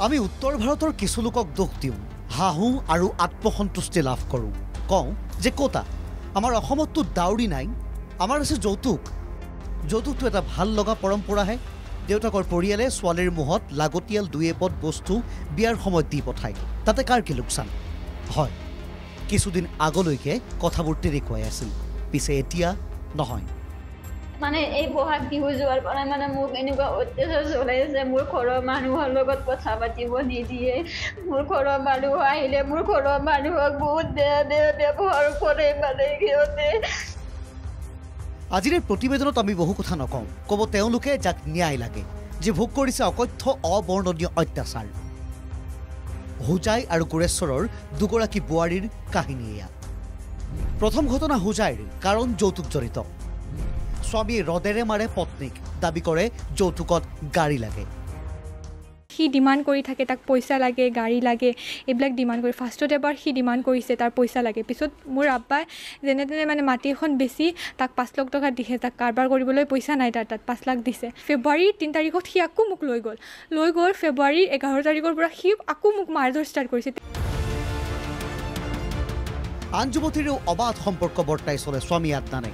আমি উত্তৰ ভাৰতৰ কিছু লোকক দোষ দিওঁ, হাঁহো আৰু আত্মসন্তুষ্টি লাভ কৰোঁ। কওঁ যে ক'তা আমাৰ অসমততো ডাউৰি নাই, আমাৰ আছে যৌতুক। যৌতুকটো এটা ভাল লগা পৰম্পৰাহে। দেউতাকৰ পৰিয়ালে ছোৱালীৰ মুহত লাগতিয়াল দুই এপদ বস্তু বিয়াৰ সময়ত দি পঠায়। তাতে কাৰ কি লোকচান? হয়, কিছুদিন আগলৈকে কথাবোৰ তেনেকুৱাই আছিল, পিছে এতিয়া নহয়। মানে এই বহাগ বিহু যোৱাৰ পৰা মানে মোক এনেকুৱা অত্যাচাৰ চলাইছে। মোৰ ঘৰৰ মানুহৰ লগত কথা পাতিব নিদিয়ে। মোৰ ঘৰৰ মানুহ আহিলে মোৰ ঘৰৰ মানুহক বহুত বেয়া বেয়া ব্যৱহাৰ কৰে মানে সিহঁতে। আজিৰ এই প্ৰতিবেদনত আমি বহু কথা নকওঁ, ক'ব তেওঁলোকে যাক ন্যায় লাগে, যে ভোগ কৰিছে অকথ্য অবৰ্ণনীয় অত্যাচাৰ। হোজাই আৰু গোৰেশ্বৰৰ দুগৰাকী বোৱাৰীৰ কাহিনী এয়া। প্ৰথম ঘটনা হোজাইৰ, কাৰণ যৌতুকজনিত। স্বামীয়ে ৰদেৰে মাৰে পত্নীক, দাবী কৰে যৌতুকত গাড়ী লাগে। সি ডিমাণ্ড কৰি থাকে, তাক পইচা লাগে, গাড়ী লাগে, এইবিলাক ডিমাণ্ড কৰি ফাৰ্ষ্টত এবাৰ সি ডিমাণ্ড কৰিছে তাৰ পইচা লাগে। পিছত মোৰ আব্বাই যেনে তেনে মানে মাটি এখন বেছি তাক 5 লাখ টকা দিছে। তাক কাৰবাৰ কৰিবলৈ পইচা নাই, তাত 5 লাখ দিছে। ফেব্ৰুৱাৰীৰ 3 তাৰিখত সি আকৌ মোক লৈ গ'ল। ফেব্ৰুৱাৰীৰ 11 তাৰিখৰ পৰা সি আকৌ মোক মাৰধৰ ষ্টাৰ্ট কৰিছে। আন যুৱতীৰেও অবাধ সম্পৰ্ক বৰ্তাই চলে স্বামী আদনানে।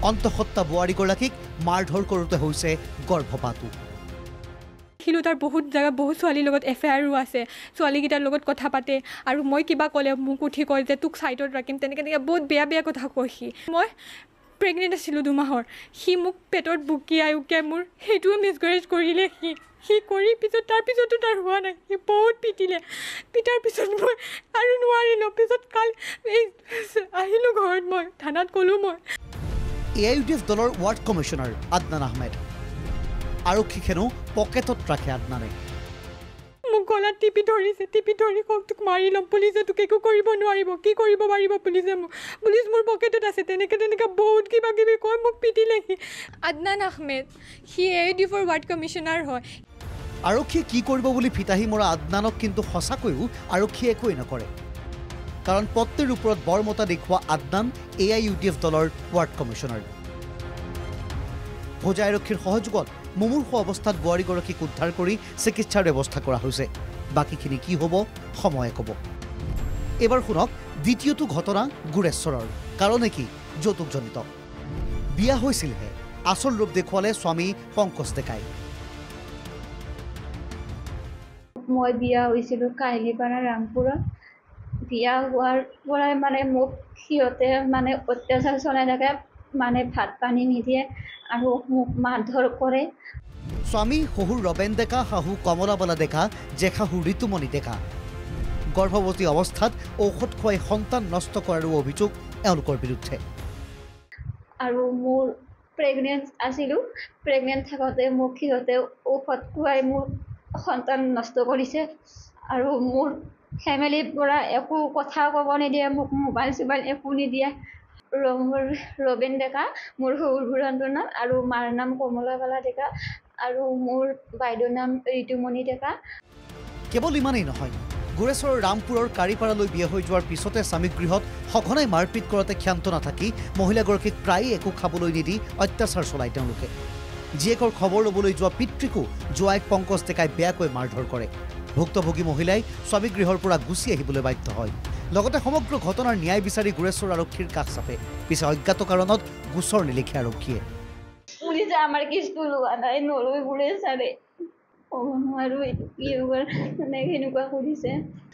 অন্তঃসত্ত্বা বোৱাৰীগৰাকীক মাৰধৰ কৰোঁতে হৈছে গৰ্ভপাতো। দেখিলোঁ তাৰ বহুত জেগা বহুত ছোৱালীৰ লগত এফেয়াৰো আছে, ছোৱালীকেইটাৰ লগত কথা পাতে, আৰু মই কিবা ক'লে মোক উঠি কয় যে তোক ছাইডত ৰাখিম, তেনেকৈ বহুত বেয়া বেয়া কথা কয় সি। মই প্ৰেগনেণ্ট আছিলোঁ 2 মাহৰ। সি মোক পেটত বুকিয়াই উকিয়াই মোৰ সেইটোও মিছকেৰেজ কৰিলে সি কৰি পিছত তাৰপিছতো তাৰ হোৱা নাই। সি বহুত পিটিলে, পিটাৰ পিছত মই আৰু নোৱাৰিলোঁ। পিছত কাল আহিলোঁ ঘৰত, মই থানাত ক'লোঁ। মই AIUDF দলৰ ৱাৰ্ড কমিশ্যনাৰ আদনান আহমেদ। আৰক্ষীক হেনো পকেটত ৰাখে আদনানে। মোক গলাত টিপি ধৰি কওক তোক মাৰি ল'ম, পুলিচে তোক একো কৰিব নোৱাৰিব, কি কৰিব পাৰিব পুলিচে মোক, পুলিচ মোৰ পকেটত আছে, তেনেকৈ বহুত কিবা কিবি কয়। মোক পিটিলে সি। আদনান আহমেদ, সি AIUDFৰ ৱাৰ্ড কমিশ্যনাৰ হয়। আৰক্ষীয়ে কি কৰিব বুলি ফিতাহী মৰা আদনানক কিন্তু সঁচাকৈও আৰক্ষীয়ে একোৱেই নকৰে, কাৰণ পত্নীৰ ওপৰত বৰমতা দেখুওৱা আদনান AIUDF দলৰ ৱাৰ্ড কমিশ্যনাৰ। হোজাই আৰক্ষীৰ সহযোগত মুমূৰ্ষু অৱস্থাত বোৱাৰীগৰাকীক উদ্ধাৰ কৰি চিকিৎসাৰ ব্যৱস্থা কৰা হৈছে। বাকীখিনি কি হ'ব সময়ে ক'ব। এইবাৰ শুনক দ্বিতীয়টো ঘটনা গোৰেশ্বৰৰ, কাৰণে কি যৌতুকজনিত। বিয়া হৈছিলহে, আচল ৰূপ দেখুৱালে স্বামী পংকজ ডেকাই। মই বিয়া হৈছিলোঁ কাহিলীপাৰা ৰামপুৰত। বিয়া হোৱাৰ পৰাই মানে মোক সিহঁতে মানে অত্যাচাৰ চলাই থাকে, মানে ভাত পানী নিদিয়ে আৰু মোক মাৰধৰ কৰে। স্বামী শহুৰ ৰবেন ডেকা, শাহু কমলাবালা ডেকা, জেশাহু ঋতুমণি ডেকা। গৰ্ভৱতী অৱস্থাত ঔষধ খুৱাই সন্তান নষ্ট কৰাৰো অভিযোগ এওঁলোকৰ বিৰুদ্ধে। আৰু মোৰ প্ৰেগনেণ্ট আছিলোঁ, প্ৰেগনেণ্ট থাকোঁতে মোক সিহঁতে ঔষধ খুৱাই মোৰ সন্তান নষ্ট কৰিছে। আৰু মোৰ ফেমিলিৰ পৰা একো কথা ক'ব নিদিয়ে, মোক মোবাইল চোবাইল একো নিদিয়ে। ৰবেন ডেকা মোৰ শহুৰ বুঢ়াটোৰ নাম, আৰু মাৰ নাম কমলাবালা ডেকা, আৰু মোৰ বাইদেউৰ নাম ঋতুমণি ডেকা। কেৱল ইমানেই নহয়, গোৰেশ্বৰৰ ৰামপুৰৰ কাৰিপাৰালৈ বিয়া হৈ যোৱাৰ পিছতে স্বামীক গৃহত সঘনাই মাৰপিট কৰাতে ক্ষান্ত নাথাকি মহিলাগৰাকীক প্ৰায় একো খাবলৈ নিদি অত্যাচাৰ চলায় তেওঁলোকে। জীয়েকৰ খবৰ ল'বলৈ যোৱা পিতৃকো জোৱাইক পংকজ ডেকাই বেয়াকৈ মাৰধৰ কৰে। ভুক্তভোগী মহিলাই স্বামী গৃহৰ পৰা গুচি আহিবলৈ বাধ্য হয়। লগতে সমগ্ৰ ঘটনাৰ ন্যায় বিচাৰি গোৰেশ্বৰ আৰক্ষীৰ কাষ চাপে। পিছে অজ্ঞাত কাৰণত গোচৰ নিলিখে আৰক্ষীয়ে। পুলিচে আমাৰ কেছটো লোৱা নাই, নলয় বোলে ছাৰে। ক'ব নোৱাৰোঁ এইটো কি হ'ব, মানে সেনেকুৱা কৰিছে।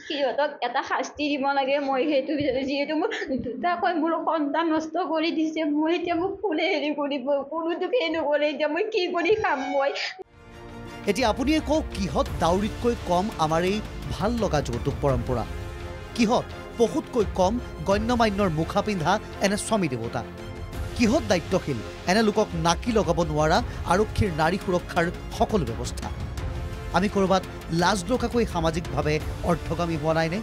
সিহঁতক এটা শাস্তি দিব লাগে, মই সেইটো বিচাৰোঁ। যিহেতু মোৰ দুটাকৈ মোৰ সন্তান নষ্ট কৰি দিছে, মই এতিয়া মোক কোনে হেৰি কৰিব, কোনোটোক সেই নকৰে। এতিয়া মই কি কৰি খাম? মই এতিয়া আপুনিয়ে কওক, কিহত ডাউৰিতকৈ কম আমাৰ এই ভাল লগা যৌতুক পৰম্পৰা? কিহত পশুতকৈ কম গণ্যমান্যৰ মুখা পিন্ধা এনে স্বামী দেৱতা? কিহত দায়িত্বশীল এনে লোকক নাকি লগাব নোৱাৰা আৰক্ষীৰ নাৰী সুৰক্ষাৰ সকলো ব্যৱস্থা? আমি ক'ৰবাত লাজ লগাকৈ সামাজিকভাৱে অৰ্ধগামী হোৱা নাইনে?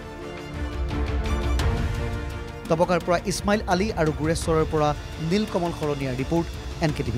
তবকাৰ পৰা ইছমাইল আলী আৰু গোৰেশ্বৰৰ পৰা নীলকমল শৰণীয়াৰ ৰিপৰ্ট NKTV+।